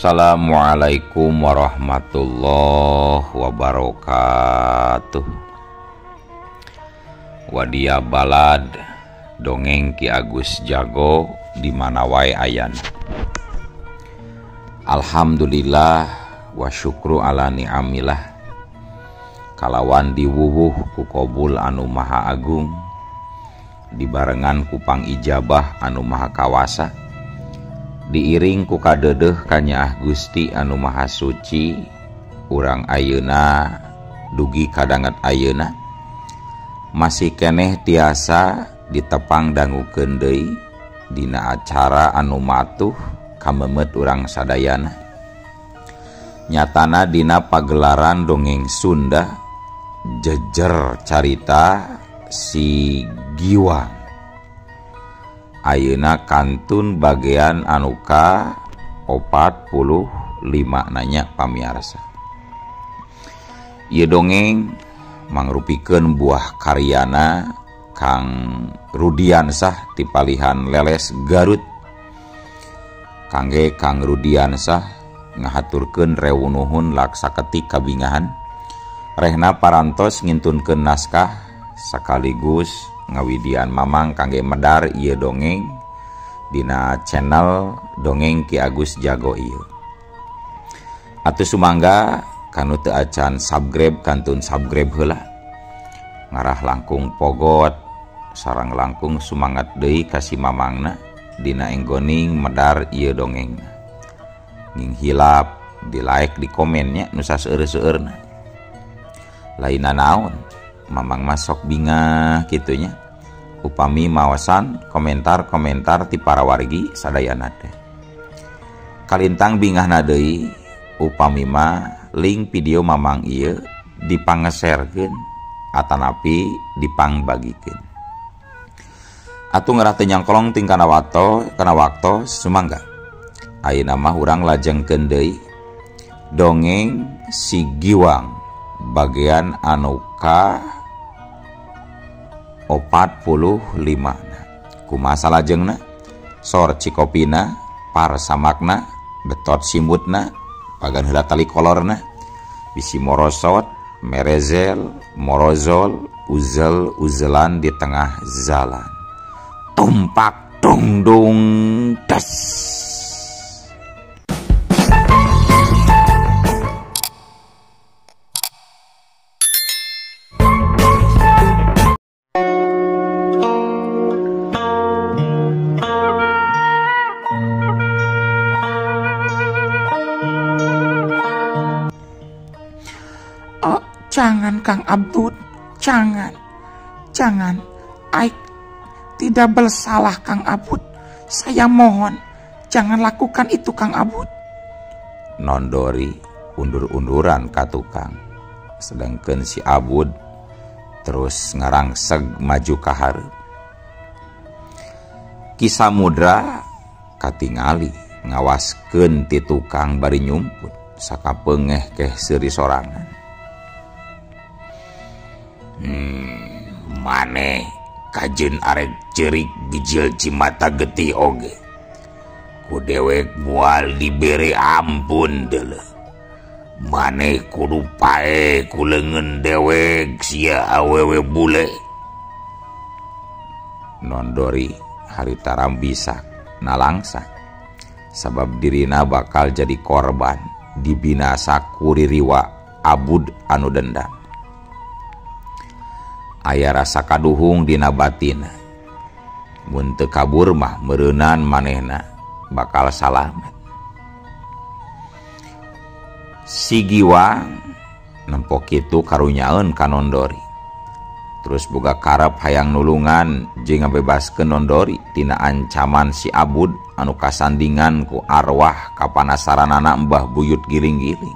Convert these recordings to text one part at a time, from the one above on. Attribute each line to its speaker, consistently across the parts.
Speaker 1: Assalamualaikum warahmatullahi wabarakatuh. Wadia balad dongeng Ki Agus Jago di mana wae ayan. Alhamdulillah wa syukru ala ni'amillah. Kalawan diwuwuh ku Qobul anu maha agung, dibarengan ku pangijabah anu maha kawasa, diiring ku kadedeh kanyaah Gusti anu maha suci, urang ayeuna dugi kadanget ayeuna masih keneh tiasa ditepang dangukeun deui dina acara anu matuh kamemet urang sadayana. Nyatana dina pagelaran dongeng Sunda jejer carita si Giwang. Ayeuna kantun bagian anuka 45 nanya pamiarsa. Ieu dongeng mangrupikeun buah karyana Kang Rudiansah ti Palihan Leles Garut. Kangge Kang Rudiansah ngahaturkeun rewu nuhun laksaketik kabingahan, rehna parantos ngintunkeun naskah sakaligus ngawidian mamang kangge medar ieu dongeng dina channel dongeng Ki Agus Jago ieu. Atuh sumangga kanu teu acan subscribe kantun subscribe heula. Ngarah langkung pogot sareng langkung sumangat deui ka si mamangna dina enggoning medar ieu dongengna. Nging hilap di like di komennya nu saseueur-seueurna. Lainna naon? Mamang masok bingah kitunya upami maosan komentar-komentar ti para wargi sadayana teh. Kalintang bingahna deui upami mah link video mamang ieu dipangeserkeun atanapi dipangbagikeun. Atuh ngarah teu nyangkolong ting kana wakto sumangga. Ayeuna mah urang lajengkeun deui dongeng si Giwang bagian anu ka 45. Kumaha salajengna? Sor cikopina, par samakna, betot simutna, pagan heula tali kolorna, bisi morosot, merezel, morozol, uzel-uzelan di tengah jalan. Tumpak dung dung das.
Speaker 2: Jangan Kang Abud, jangan. Aik tidak bersalah Kang Abud. Saya mohon, jangan lakukan itu Kang Abud.
Speaker 1: Nondori undur-unduran ka tukang. Sedangkeun si Abud terus ngarangseg maju ka hareup. Ki Samudra katingali ngawaskeun ti tukang bari nyumput sakapeungeh keh seuri sorangan. Maneh kajeun arek ceurik bijil cimata getih oge. Ku dewek moal dibere ampun deuleu. Maneh kudu pae ku leungeun dewek sia awewe bule. Nondori harita rambisak nalangsa sabab dirina bakal jadi korban dibinasa ku ririwa Abud anu dendam. Aya rasa kaduhung dina batina. Mun teu kabur mah meureunan manehna bakal salamet. Si Giwang nempo kitu karunyaeun ka Nondori. Terus boga karep hayang nulungan jeung ngabebaskeun Nondori tina ancaman si Abud anu kasandingan ku arwah kapanasaranana Mbah Buyut giring-giring.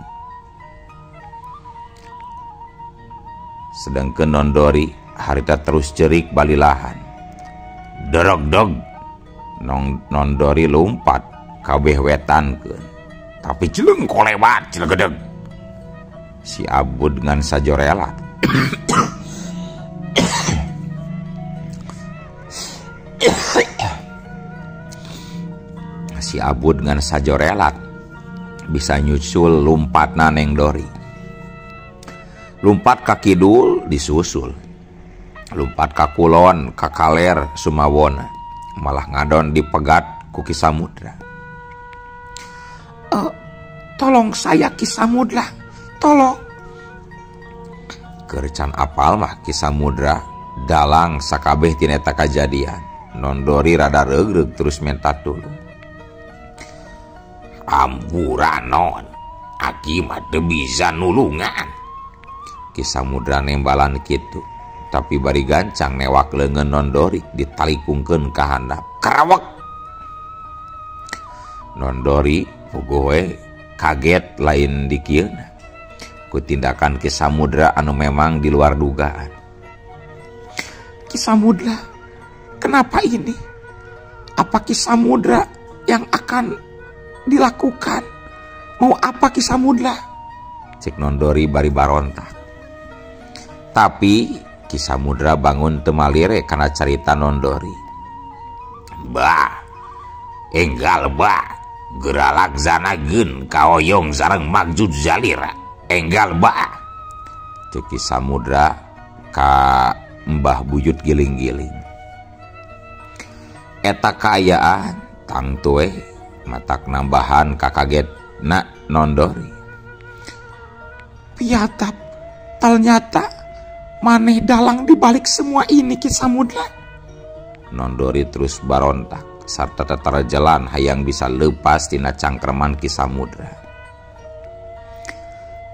Speaker 1: Sedangkeun Nondori harita terus cerik balilahan. Derog-dog Nondori lumpat kabeh wetankeun. Tapi jeleng kolewat cilegedeg. Si Abud ngan sajorelat. Si Abud ngan sajorelat bisa nyusul lumpatna Neng Dori. Lumpat ka kidul disusul, lumpat ka kulon ka kaler sumawona, malah ngadon dipegat ku Ki Samudra.
Speaker 2: Tolong saya Ki Samudra, tolong.
Speaker 1: Keur can apal mah Ki Samudra dalang sakabeh tina eta kajadian. Non Dori rada regreg terus minta tulung.
Speaker 3: Ampura non, aki mah teu bisa nulungan.
Speaker 1: Ki Samudra nembalan kitu, tapi bari gancang newak leungeun Non Dori ditalikungkeun ka handap.
Speaker 3: Karawek.
Speaker 1: Non Dori puguh we kaget lain di kieuna ku tindakan Ki Samudra anu memang di luar dugaan.
Speaker 2: Ki Samudra, kenapa ini? Apa Ki Samudra yang akan dilakukan? Mau apa Ki Samudra?
Speaker 1: Cek Non Dori bari barontak. Tapi Ki Samudra bangun teu malire kana carita Non Dori.
Speaker 3: Bah, enggal bah, geura laksanakeun kaoyong sareng maksud zalira. Enggal bah.
Speaker 1: Cek Ki Samudra ka Mbah Buyut giling-giling. Eta kaayaan tang tue matak nambahan kakagetna Non Dori.
Speaker 2: Piatap, ternyata maneh dalang dibalik semua ini Ki Samudra.
Speaker 1: Non Dori terus barontak sarta tetara jalan hayang bisa lepas tina cangkreman Ki Samudra.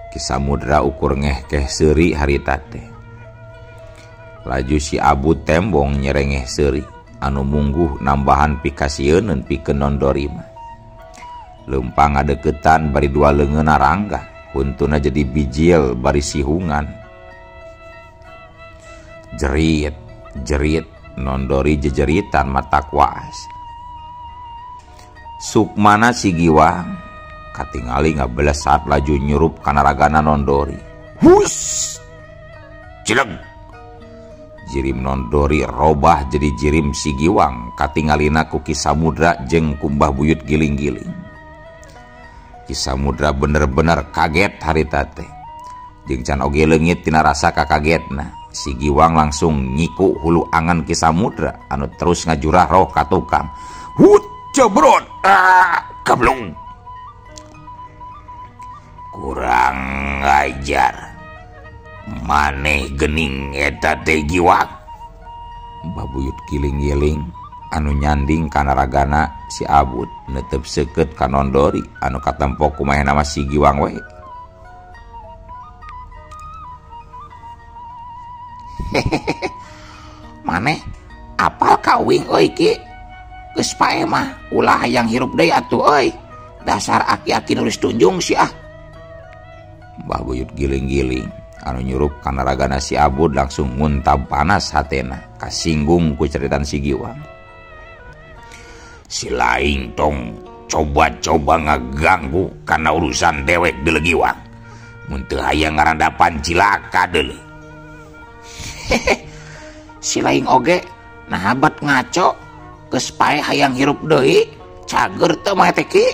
Speaker 1: Ki Samudra ukur ngehkeh seuri harita teh. Laju si Abu tembong nyerengeh seuri anu mungguh nambahan pikasieun pikeun Non Dori mah. Leumpang ngadeukeutan bari dua leungeunna rangga, huntuna jadi bijil bari sihungan. Jerit, jerit, Non Dori jejeritan mata kuas. Sukmana si Giwang katingali ngabelesat laju nyurup kana ragana Non Dori.
Speaker 3: Hus! Cileg!
Speaker 1: Jirim Non Dori robah jadi jirim si Giwang katingalina ku Ki Samudra jeung ku Mbah Buyut giling-giling. Ki Samudra bener-bener kaget harita teh. Jeung can oge leungit tina rasa kakagetna. Si Giwang langsung nyiku hulu angan Ki Samudra anu terus ngajurah roh ka tukang.
Speaker 3: Hut cebrot, kablung. Kurang ajar. Maneh geuning eta teh Giwang.
Speaker 1: Mbah Buyut giling-giling anu nyanding kana ragana si Abud netep seukeut ka Non Dori anu katempo kumaha nama si Giwang we.
Speaker 2: Maneh apal kawing euy Ki? Geus pae mah ulah hayang hirup deui atuh euy. Dasar aki-aki nulis tunjung sia.
Speaker 1: Mbah Buyut giling-giling anu nyurup kana ragana si Abud langsung nguntab panas hatena kasinggung ku ceritan si Giwang.
Speaker 3: Si laing tong coba-coba ngaganggu kana urusan dewek deuleu Giwang. Mun teu hayang ngarandapan cilaka deuleu.
Speaker 2: Si laing oge nahabat ngaco geus pae hayang hirup deui cager teu mah teh Ki.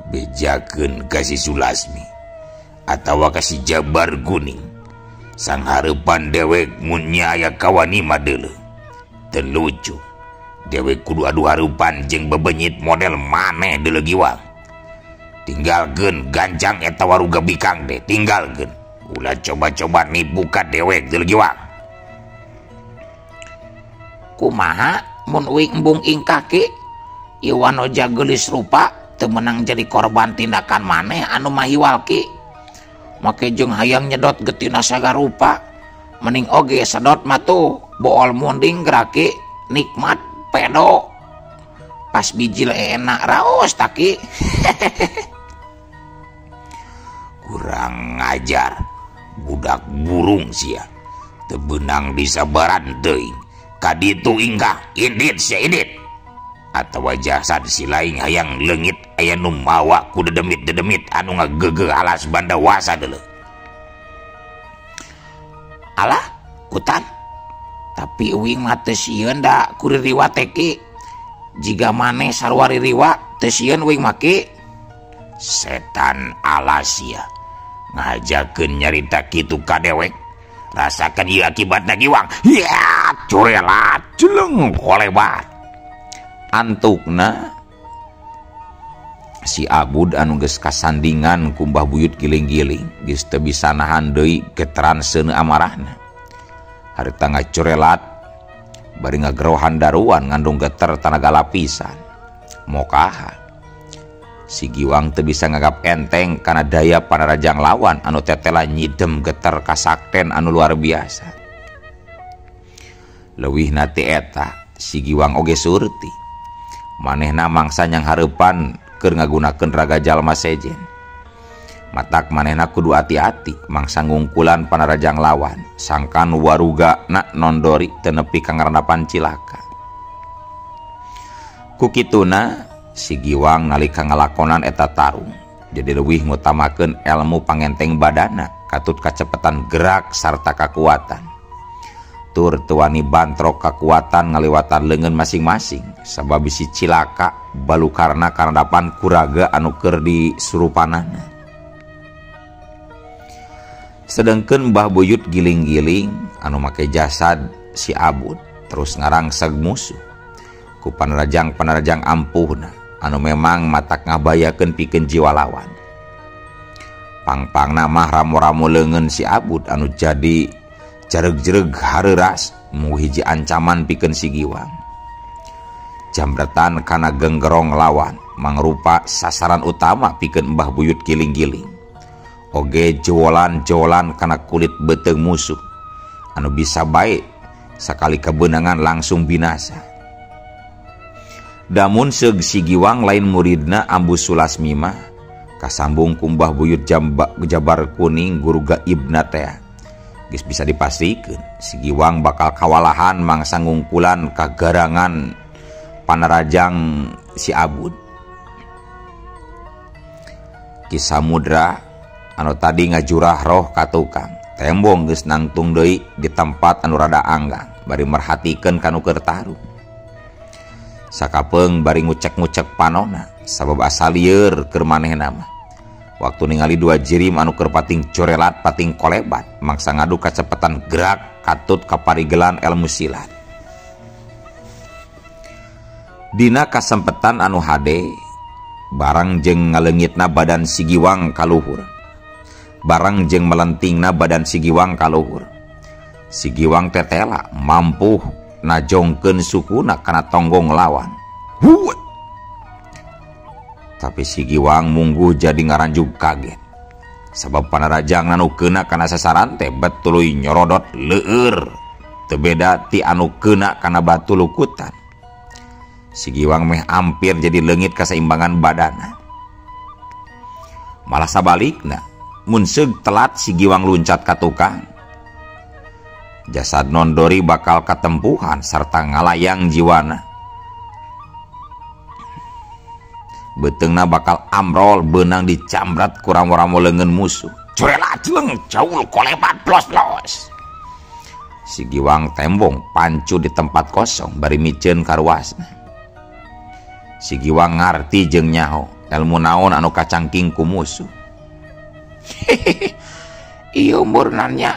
Speaker 3: Bejakeun ka si Sulasmi atawa ka si Jabar Kuning sang hareupan dewek mun nya aya kawani mah deuleu. Teu lucu dewek kudu adu hareupan jeung bebenyit model maneh deuleu Giwang. Tinggalkeun gancang eta waruga bikang deh, tinggalkeun. Ulah coba-coba nipu ka dewek deuleu Giwang.
Speaker 2: Kumaha mun uing embung ingkah Ki? Iwan oja geulis rupa teu meunang jadi korban tindakan maneh anu mahiwal Ki. Make jeung hayang nyedot geutina sagarupa. Mending oge sedot mah tuh bool munding geraki nikmat pedo. Pas bijil enak raos tak Ki.
Speaker 3: Kurang ngajar. Budak burung sia teu beunang disabaran teuing kaditu ingkah indit sia indit atawa jasad si laing hayang leungit aya nu mawa ku dedemit-dedemit anu ngageugeuh alas banda wasa deuleu.
Speaker 2: Alah kutan tapi uing mah teu sieun da ku ririwat teh Ki. jika maneh sarua ririwa teu sieun wing make.
Speaker 3: Setan alasia ngajakeun nyarita kitu ka dewek. Rasakan ieu akibatna Giwang. Ya, corelat jeleng kolebat.
Speaker 1: Antukna si Abud anu geus kasandingan ku Mbah Buyut giling-giling geus teu bisa nahan deui geteran seuneu amarahna. Harita ngacorelat bari ngagerohan daruan ngandung geter tanaga lapisan. Mokaha si Giwang teu bisa ngagap enteng kana daya panarajang lawan anu tetela nyidem geter kasakten anu luar biasa. Leuwihna ti eta si Giwang oge surti manehna mangsa nyang hareupan keur ngagunakeun raga jalma sejen. Matak manehna kudu hati-hati mangsa ngungkulan panarajang lawan sangkan warugana nondori teu nepi ka ngarandapan cilaka. Ku kituna si Giwang nalika ngalakonan eta tarung jadi leuwih ngutamakeun ilmu pangenteng badana katut kacepetan gerak sarta kakuatan. Tur teu wani bantrok kakuatan ngaliwatan leungeun masing-masing sabab bisi cilaka balukarna karandapan kuraga anu keur disurupanana. Sedengkeun Mbah Buyut giling-giling anu make jasad si Abud terus ngarangseg musuh ku panarajang-panarajang ampuhna anu memang matak ngabayakeun pikeun jiwa lawan. Pang-pangna mah ramo-ramo leungeun si Abud anu jadi jareg-jereg hareuras mu hiji ancaman pikeun si Giwang. Jambretan kana genggerong lawan mangrupa sasaran utama pikeun Mbah Buyut giling-giling. Oge jowolan-jowolan kana kulit beuteung musuh anu bisa bae sakali kebenangan langsung binasa. Damun seug si Giwang lain muridna Ambu Sulasmi mah kasambung ku Mbah Buyut Jabar Kuning guru gaibna teh geus bisa dipastikeun si Giwang bakal kawalahan mangsa ngungkulan kagarangan panarajang si Abud. Ki Samudra anu tadi ngajurah roh ka tukang tembong geus nangtung deui di tempat anu rada anggang bari merhatikeun kanu keur tarung. Sakapeung bari ngucek-ngucek panona sabab asal lieur keur manehna mah. Waktu ningali dua jirim anu keur pating corelat pating kolebat mangsa ngadu kacepetan gerak katut kaparigelan ilmu silat. Dina kasempetan anu hade barang jeung ngaleungitna badan si Giwang kaluhur. Barang jeung melentingna badan si Giwang kaluhur. Si Giwang tetela mampu najongkeun sukuna kana tonggong lawan. Huwet. Tapi si Giwang mungguh jadi ngaranjug kaget. Sabab panarajang anu keuna kana sasaran teh betuluy nyorodot leueur. Teu beda ti anu keuna kana batu lukutan. Si Giwang meh hampir jadi leungit kaseimbangan badana. Malah sabalikna mun seug telat si Giwang luncat ka tukang, jasad nondori bakal katempuhan sarta ngalayang jiwana. Beteungna bakal amrol beunang dicambrat ku ramo-ramo leungeun musuh. Corelat jeleng caul kolebat plos-plos. Si Giwang tembong pancu di tempat kosong bari miceun ka ruasna. Si Giwang ngarti jeung nyaho ilmu naon anu kacangking ku musuh.
Speaker 2: Iya umurnanya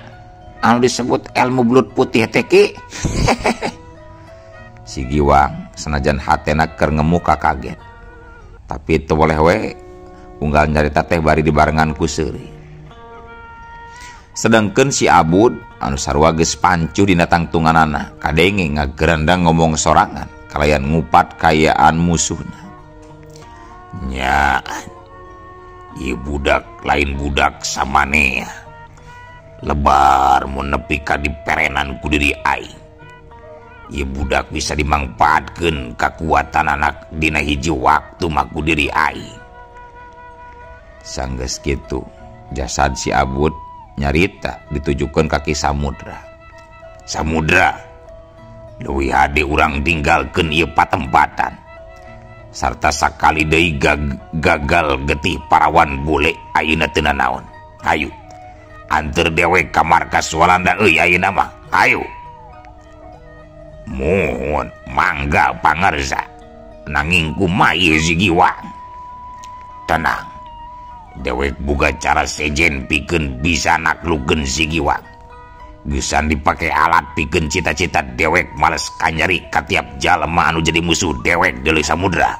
Speaker 2: anu disebut ilmu belut putih teh ki.
Speaker 1: Si Giwang sanajan hatena keur ngemuka kaget tapi teu boleh we unggal nyarita teh bari dibarengan ku seuri. Sedengkeun si Abud anu sarua geus pancu dina tangtunganana kadenge ngagerandang ngomong sorangan kalayan ngupat kayaan musuhna.
Speaker 3: Nya ieu budak lain budak samanea. Lebar mun nepi ka diperenan ku diri aing. Ieu budak bisa dimangpaatkeun kakuatan anak dina hiji waktu mah ku diri aing.
Speaker 1: Sanggeus kitu, jasad si Abud nyarita ditujukeun ka Ki Samudra.
Speaker 3: Samudra, leuwih hade urang tinggalkeun ieu patempatan. Sarta sakali deui gagal getih parawan bule ayeuna teu naon. Hayu, anteur dewek ka markas Walanda euy ayeuna mah. Hayu. Mohon mangga pangarsa. nanging kumaha ieu si Giwang. Tenang, dewek boga cara sejen pikeun bisa naklukkeun si Giwang. Gesan dipake alat pikeun cita-cita dewek males kanyari ka tiap jalema anu jadi musuh dewek deuleu samudra.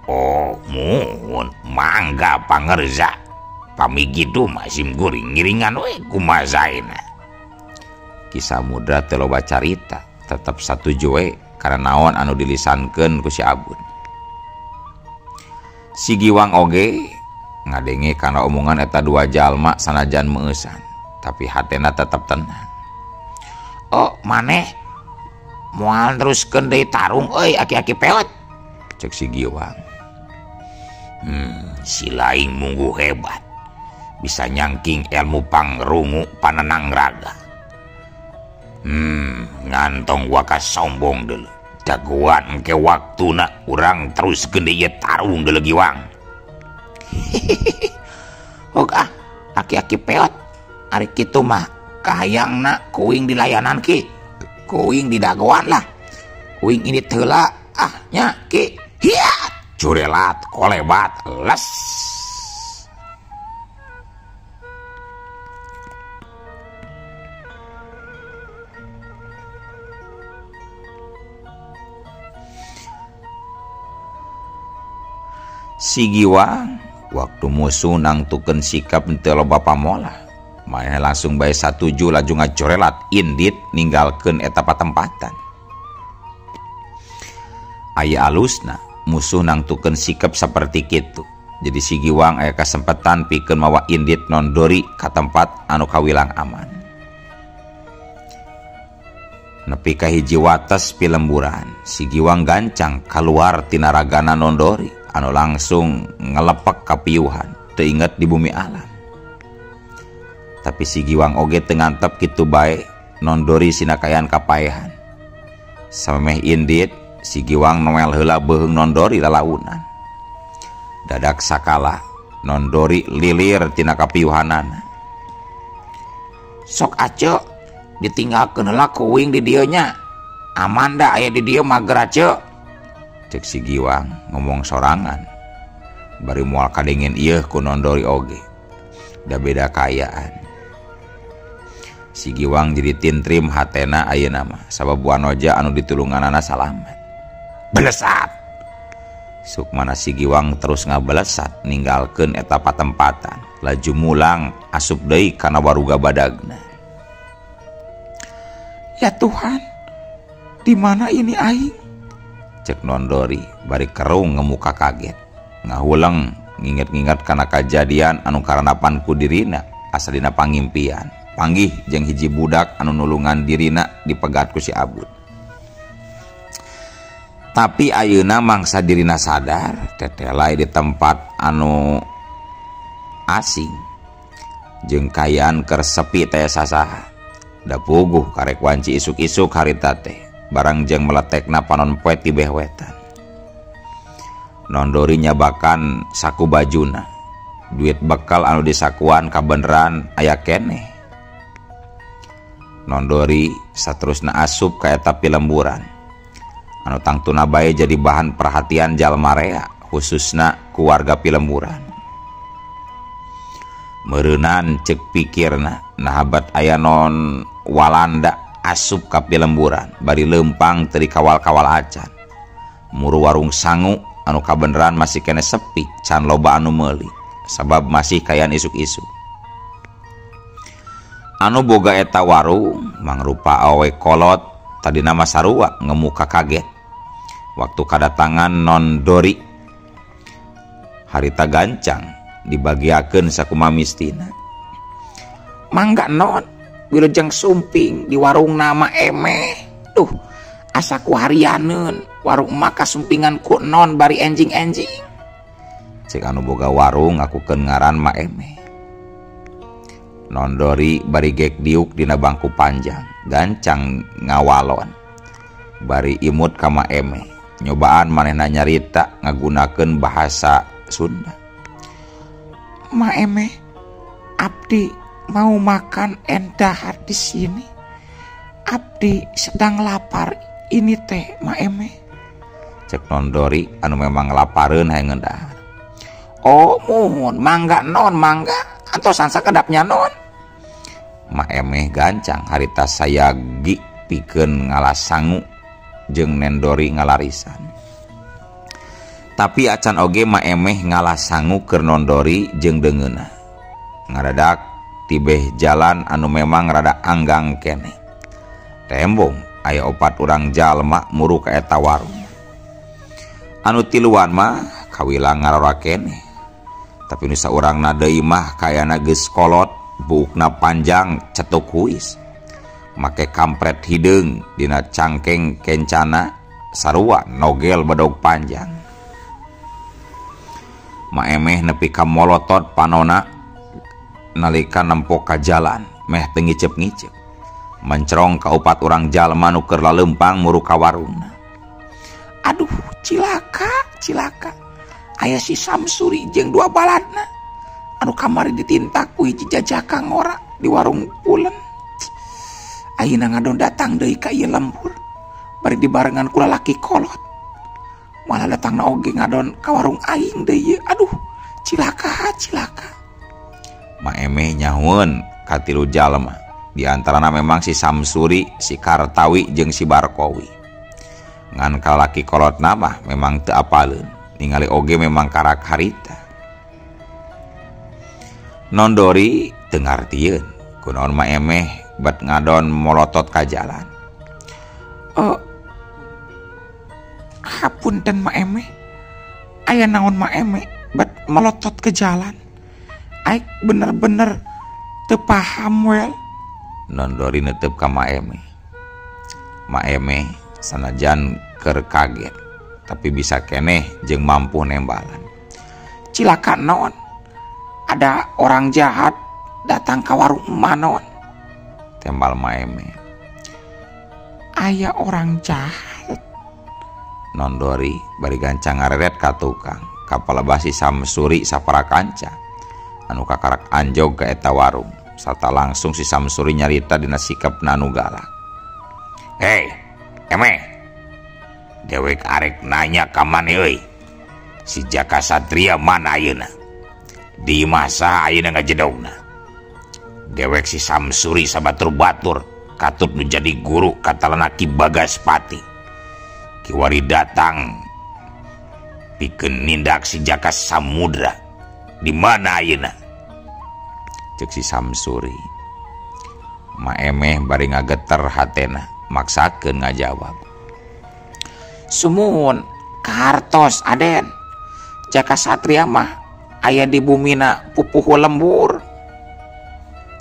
Speaker 3: Oh, muhun mangga pangerza. Pami kitu mah sim guring ngiringan we kumaha saena. Ki Samudra teu loba carita, tetep satuju we karena naon anu dilisankeun ku si Abun. Si Giwang oge ngadenge kana omongan eta dua jalma sanajan meusan, tapi hatena tetep tenang. Oh, maneh moal teruskeun deui tarung euy aki-aki peot, cek si Giwang. Si laing munggu hebat, bisa nyangking ilmu pangrungu panenang raga. Ngantong waka sombong deuleu. Daguan ke waktuna urang terus gede ye tarung deuleu Giwang. Oga, aki-aki peot. Ari kitu mah kahayangna kuing dilayanan ki. Kuing di daguan lah. Kuing ini heula nya ki. Hiat. Curelat, kolebat, les. Si Giwang waktu musuh nangtukeun sikap henteu loba pamola, maneh langsung bae satuju laju ngacorelat indit ninggalkeun eta patempatan. Aya alusna musuh nangtukeun sikap saperti kitu. Jadi si Giwang aya kasempatan pikeun mawa indit nondori ka tempat anu kawilang aman. Nepi ka hiji wates pilemburan, si Giwang gancang kaluar tina ragana nondori anu langsung ngelepek ka piuhan teu inget di bumi alam. Tapi si Giwang oge teu ngantep kitu bae nondori sinakayan kapaehan. Samemeh indit si Giwang noel heula beuheung nondori lalaunan. Dadak sakala nondori lilir tina kapiuhanana. Sok ace ditinggalkeun heula kuing di dieu nya. Aman da aya di dieu mager ace, cek si Giwang ngomong sorangan. Bari moal kadengin ieu ku nondori oge. Da beda kayaan. Si Giwang jadi tintrim hatena ayeuna mah sabab wanoja anu ditulunganana salamet. Belesat. Sukmana si Giwang terus ngabelesat ninggalkeun eta patempatan, laju mulang asup deui kana waruga badagna. Ya Tuhan, di mana ini aing? Cek nondori bari kerung ngemuka kaget. Ngahuleng nginget-nginget kana kajadian anu karanapan ku dirina asa dina pangimpian. Panggih jeung hiji budak anu nulungan dirina dipegat ku si Abun. Tapi ayeuna mangsa dirina sadar tetelai di tempat anu asing jeung kayan keur sepi teh sasaha. Da puguh karek wanci isuk-isuk harita teh barang jeung meletekna panon poe ti behwetan. Nondori nyabakan saku bajuna. Duit bekal anu disakuan kabeneran aya keneh. Nondori saterusna asup ka eta pilemburan. Anu tangtuna bae jadi bahan perhatian jalma rea, khususna keluarga pilemburan. Meureunnan cek pikirna, nahabat aya non walanda asup ka pilemburan, bari leumpang teu dikawal-kawal acan. Muru warung sangu anu kabeneran masih kene sepi, can loba anu meuli, sabab masih kayan isuk-isuk. Anu boga eta warung mangrupa awe kolot tadina mah sarua ngemuka kaget waktu kadatangan nondori. Harita gancang dibagiakeun sakumaha mistina. Mangga non wilujeng sumping di warung nama emeh. Duh, asa ku harianeun warung mah kasumpingan ku non bari enjing-enjing. Cek anu boga warung ngakukeun ngaran mah emeh. Nondori bari gek diuk dina bangku panjang, gancang ngawalon. Bari imut ka mah emeh. Nyobaan manehna nyarita ngagunakeun bahasa Sunda. Ma emeh, abdi mau makan endahar di sini. Abdi sedang lapar
Speaker 2: ini teh Maeme,
Speaker 1: cek Nondori anu memang lapareun hayang ngendahar.
Speaker 2: Oh muhun, mangga non mangga, antosan sakedapnya non.
Speaker 1: Maeme gancang harita sayagi pikeun ngalas sangu jeung Nendori ngalarisan. Tapi acan oge Maeme ngalas sangu keur Nondori jeung deungeunna. Ngaradak tibeh jalan anu memang rada anggang kene. Tembong aya 4 urang jalma muru ka eta warung. Anu tiluan mah kawilang ngarora kene. Tapi nu saurangna deui mah kayana geus kolot, buukna panjang cetuk kuis. Make kampret hideung dina cangkeng kencana sarua nogel badog panjang. Maemeh nepi ka molotot panona nalika nempo ka jalan meh teu ngicep-ngicep. Mencrong ka 4 urang jalma nu keur laleumpang muru ka warungna.
Speaker 2: Aduh, cilaka. Aya si Samsuri jeung 2 baladna anu kamari ditintak ku hiji jajakang ora di warung pulen. Ayeuna ngadon datang deui ka ieu lembur bari dibarengan ku lalaki kolot. Malah datangna oge ngadon ka warung aing deui. Aduh, cilaka.
Speaker 1: Maemeh nyahueun ka 3 jalma. Di antarana memang si Samsuri, si Kartawi jeung si Barkowi. Ngan ka lalaki kolotna mah memang teu apaleun. Ningali oge memang karak harita. Nondori teu ngartieun kunaon Maemeh bat ngadon molotot ka jalan.
Speaker 2: Hapunten Maeme, aya naon Maeme bat melotot ke jalan. Aik bener-bener teu paham wel.
Speaker 1: Nondori neuteup ka Maeme. Maeme sanajan keur kaget, tapi bisa keneh jeung mampu nembalan.
Speaker 2: Cilaka naon? Ada orang jahat datang ke warung manon.
Speaker 1: Tembal Maeme.
Speaker 2: Aya orang jahat.
Speaker 1: Nondori bari gancang ngareret ka tukang kapala basi Samsuri sapara kanca anu kakarak anjog ka eta warung sarta langsung si Samsuri nyarita dina sikapna anu galak.
Speaker 3: Hei, Eme, dewek arek nanya ka mane euy. Si Jaka Satria mana ayeuna? Di masa ayeuna ngajedogna. Dewek si Samsuri sabatur-batur katut nu jadi guru katalana Ki Bagaspati. Kiwari datang pikeun nindak si Jaka Samudra. Di mana ayeuna?
Speaker 1: Cek si Samsuri. Maemeh bari ngageter hatena maksakeun ngajawab.
Speaker 2: Sumun kartos Aden. Jaka Satria mah aya di bumina pupuh lembur.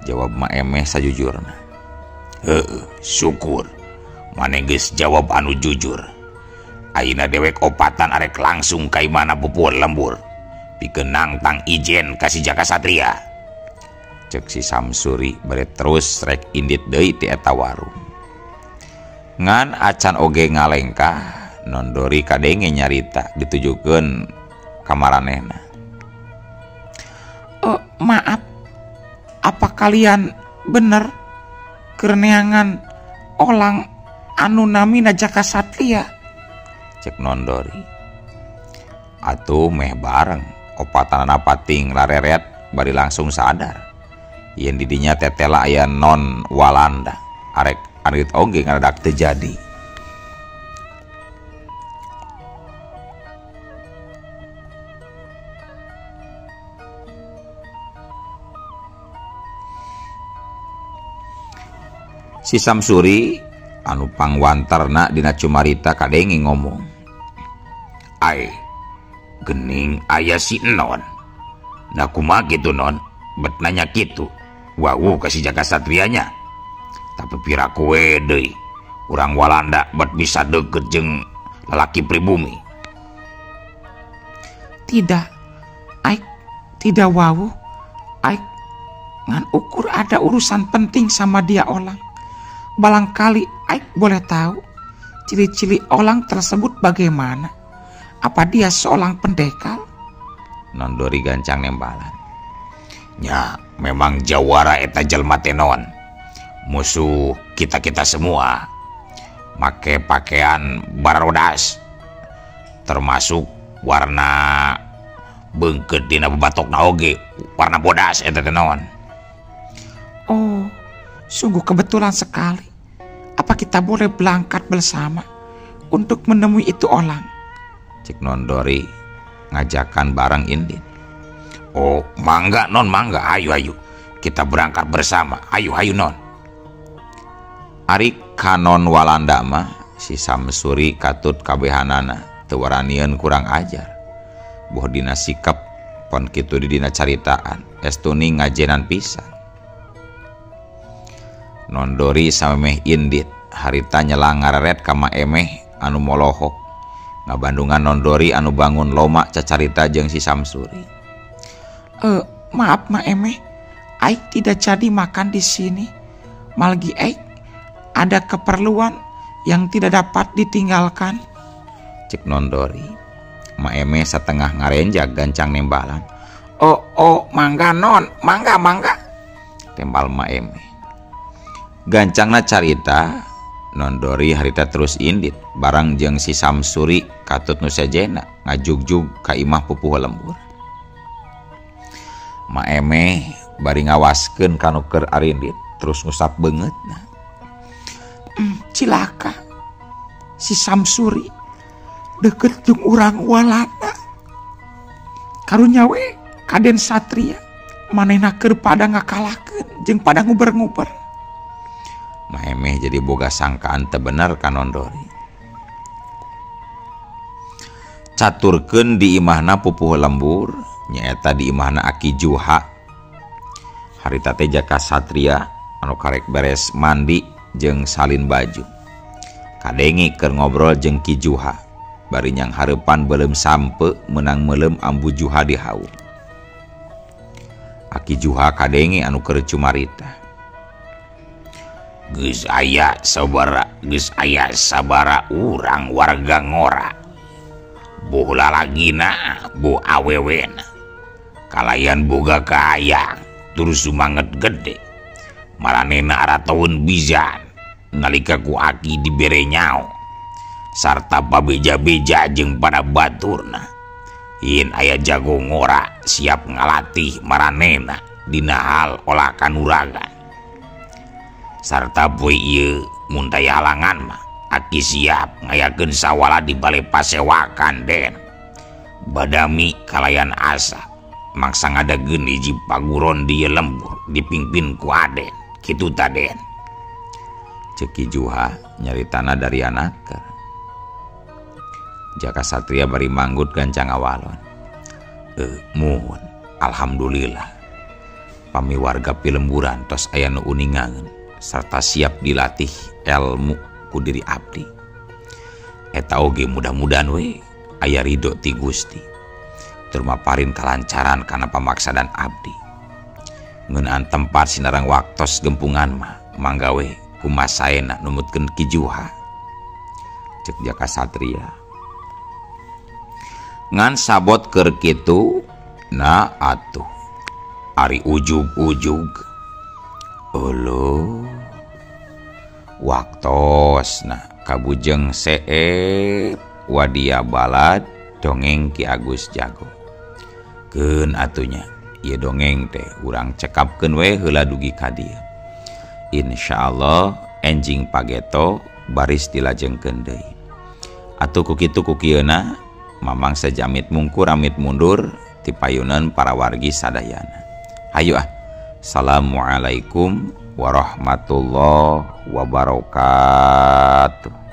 Speaker 1: Jawab Maemeh sajujurna.
Speaker 3: Syukur maneh geus jawab anu jujur. Ayeuna dewek opatan arek langsung ka imana pupuh lembur pikeun nangtang ijen ka si Jaka Satria.
Speaker 1: Cek si Samsuri bari terus rek indit deui ti eta warung. Ngan acan oge ngalengkah Nondori kadenge nyarita ditujukeun ka maranehna.
Speaker 2: Maaf, apa kalian bener kereneangan olang anu namina Jaka Satria?
Speaker 1: Cek Nondori. Atuh meh bareng opatanana pating lareret bari langsung sadar yen didinya tetela aya non Walanda arek arit oge ngaradak teu jadi. Si Samsuri anu pangwantarna dina cumarita kadenge ngomong.
Speaker 3: Ai, gening aya si Non. Nah kumaha kitu Non? Bet nanya kitu. Wau ka si Jaka Satrianya. Tapi piraku we deui. Urang Walanda bet bisa deukeut jeung lalaki pribumi.
Speaker 2: Tidak. Aik tidak wau. Aik ngan ukur ada urusan penting sama dia olang. Barangkali Aik boleh tahu ciri-ciri olang tersebut bagaimana? Apa dia seorang pendekar?
Speaker 1: Nondori gancang nembalan.
Speaker 3: Nya, memang jawara eta jelma teh Non. Musuh kita-kita semua. make pakaian barodas termasuk warna beungkeut dina babatokna oge warna bodas eta teh naon.
Speaker 2: Oh, sungguh kebetulan sekali. Apa kita boleh berangkat bersama untuk menemui itu orang?
Speaker 1: Cik Nondori ngajakan bareng Indit.
Speaker 3: Oh, mangga non, mangga, ayo kita berangkat bersama, ayo non.
Speaker 1: Ari kanon Walanda mah si Samsuri katut kabehanana teu waranian kurang ajar. Boh dina sikap pon kitu di dina caritaan estuni ngajenan pisan. Nondori samemeh Indit harita nyelang ngaret ka Maemeh anu molohok. Ngabandungan Nondori anu bangun loma cacarita jeung si Samsuri.
Speaker 2: Maaf Maemeh, Aik tidak jadi makan di sini. Malgi Aik ada keperluan yang tidak dapat ditinggalkan.
Speaker 1: Cek Nondori. Maemeh setengah ngarenjak gancang nembalan.
Speaker 2: Oh, mangga non, mangga.
Speaker 1: Tembal Maemeh. Gancangna carita Nondori harita terus Indit barang jeung si Samsuri katut nu sejena ngajugjug ka imah pupuh lembur. Maemeh bari ngawaskeun kanu keur Arindit terus ngusap beungeutna.
Speaker 2: Cilaka si Samsuri deket jeung urang Walanda. Karunya we Kaden Satria manehna keur pada ngakalahkeun jeung pada nguber-nguber.
Speaker 1: Maemeh jadi boga sangkaan teu bener ka Nondori. Caturkeun di imahna pupuh lembur nyaeta di imahna Aki Juha. Harita teh Jaka Satria anu karek beres mandi jeung salin baju. Kadengi keur ngobrol jeung Ki Juha. Bari nyang hareupan beuleum sampe meunang meulem ambu Juha di hawu. Aki Juha kadengi anu keur cumarita.
Speaker 3: Geus aya sabara urang warga Ngora. Boh lalagina, boh awewena. Kalayan boga kaayang, terus sumanget gede. Maranena arataun bizan, nalika ku Aki dibere nyao. Sarta pabeja-beja jeung pada baturna. Yen aya jago Ngora siap ngalatih maranena dina hal olah kanuragan. Sarta poe ieu mun taya halangan mah Aki siap ngayakeun sawala di balai pasewakan Den. Badami kalayan asa mangsa ngadageun hiji paguron di lembur dipingpin ku Aden. Kitu ta Den.
Speaker 1: Ceki Juha nyaritana dari anaker. Jaka Satria bari manggut gancang awalon.
Speaker 3: Muhun, alhamdulillah.
Speaker 1: Pami warga pilemburan tos aya nu uningangeun sarta siap dilatih ilmu ku diri abdi. Eta oge mudah-mudahan we aya ridho ti Gusti. Tur maparin kalancaran kana pamaksadan abdi. Ngeunaan tempat sinarang waktos gempungan mah mangga we kumasaena numutkeun Ki Juha. Cek Jaka Satria. Ngan sabot keur kitu na atuh ari ujug-ujug uluh waktosna kabujeng seep wadia balad dongeng Ki Agus Jago. Keun atunya ieu dongeng teh urang cekapkeun we heula dugi ka dieu. Insyaallah enjing pageto baris dilajengkeun deui. Atuh ku kitu ku kieuna mamang sajamit mungkur amit mundur ti payunan para wargi sadayana. Hayu ah. Assalamualaikum warahmatullahi wabarakatuh.